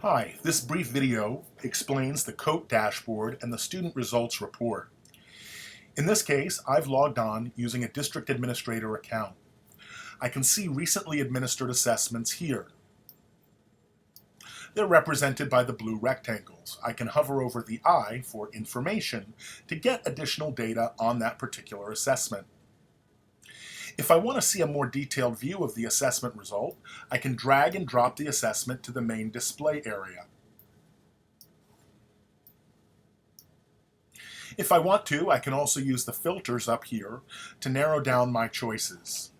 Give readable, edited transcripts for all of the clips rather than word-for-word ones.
Hi, this brief video explains the KOAT dashboard and the student results report. In this case, I've logged on using a district administrator account. I can see recently administered assessments here. They're represented by the blue rectangles. I can hover over the I for information to get additional data on that particular assessment. If I want to see a more detailed view of the assessment result, I can drag and drop the assessment to the main display area. If I want to, I can also use the filters up here to narrow down my choices.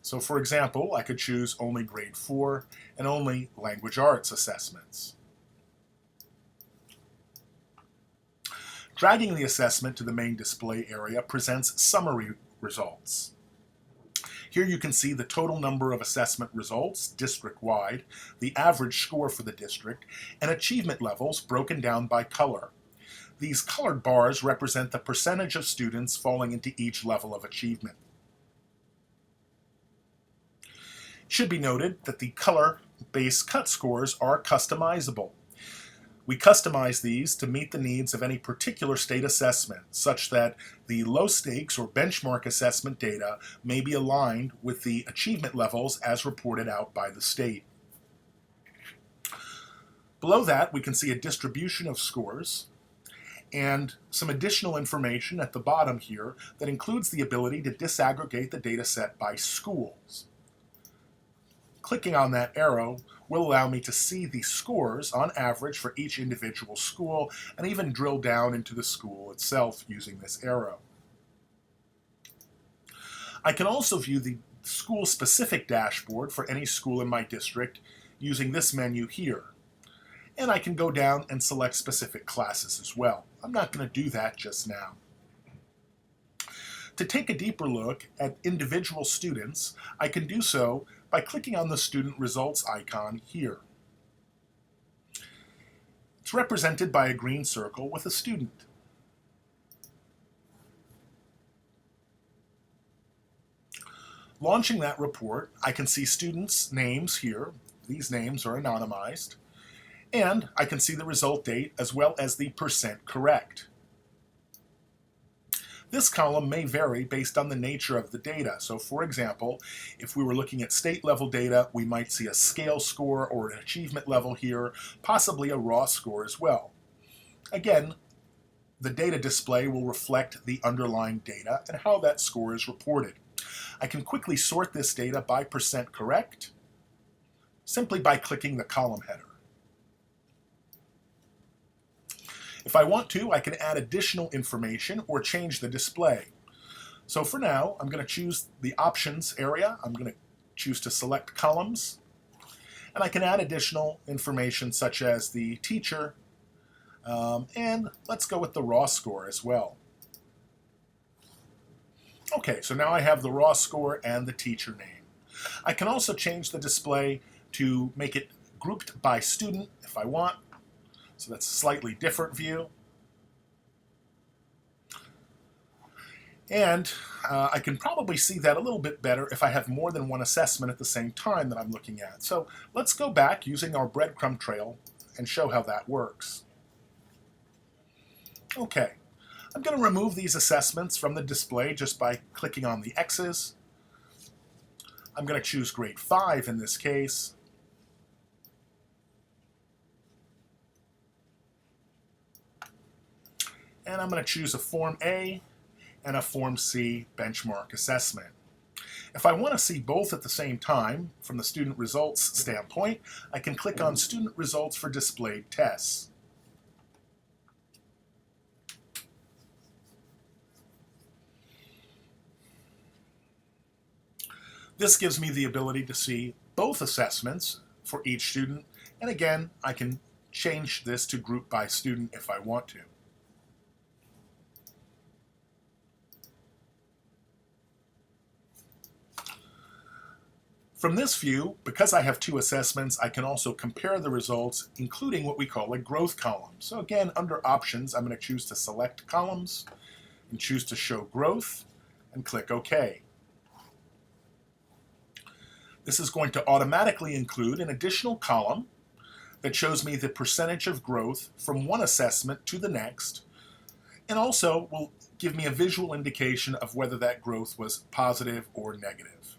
So for example, I could choose only grade 4 and only language arts assessments. Dragging the assessment to the main display area presents summary results. Here you can see the total number of assessment results, district-wide, the average score for the district, and achievement levels broken down by color. These colored bars represent the percentage of students falling into each level of achievement. It should be noted that the color-based cut scores are customizable. We customize these to meet the needs of any particular state assessment, such that the low stakes or benchmark assessment data may be aligned with the achievement levels as reported out by the state. Below that, we can see a distribution of scores and some additional information at the bottom here that includes the ability to disaggregate the data set by schools. Clicking on that arrow will allow me to see the scores on average for each individual school and even drill down into the school itself using this arrow. I can also view the school-specific dashboard for any school in my district using this menu here. And I can go down and select specific classes as well. I'm not going to do that just now. To take a deeper look at individual students, I can do so by clicking on the student results icon here. It's represented by a green circle with a student. Launching that report, I can see students' names here. These names are anonymized. And I can see the result date as well as the percent correct. This column may vary based on the nature of the data. So for example, if we were looking at state level data, we might see a scale score or an achievement level here, possibly a raw score as well. Again, the data display will reflect the underlying data and how that score is reported. I can quickly sort this data by percent correct simply by clicking the column header. If I want to, I can add additional information or change the display. So for now, I'm going to choose the options area. I'm going to choose to select columns. And I can add additional information such as the teacher. And let's go with the raw score as well. Okay, so now I have the raw score and the teacher name. I can also change the display to make it grouped by student if I want. So that's a slightly different view. And I can probably see that a little bit better if I have more than one assessment at the same time that I'm looking at. So let's go back using our breadcrumb trail and show how that works. Okay, I'm going to remove these assessments from the display just by clicking on the X's. I'm going to choose grade 5 in this case. And I'm going to choose a Form A and a Form C benchmark assessment. If I want to see both at the same time, from the student results standpoint, I can click on Student Results for Displayed Tests. This gives me the ability to see both assessments for each student, and again, I can change this to group by student if I want to. From this view, because I have two assessments, I can also compare the results, including what we call a growth column. So again, under Options, I'm going to choose to select Columns and choose to show growth and click OK. This is going to automatically include an additional column that shows me the percentage of growth from one assessment to the next, and also will give me a visual indication of whether that growth was positive or negative.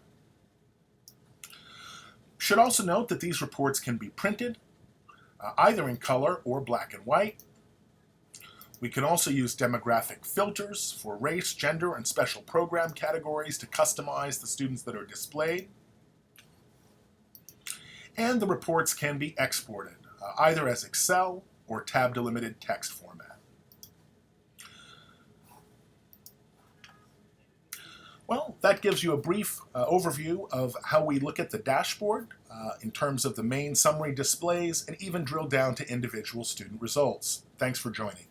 Should also note that these reports can be printed, either in color or black and white. We can also use demographic filters for race, gender, and special program categories to customize the students that are displayed. And the reports can be exported, either as Excel or tab-delimited text format. Well, that gives you a brief overview of how we look at the dashboard in terms of the main summary displays and even drill down to individual student results. Thanks for joining.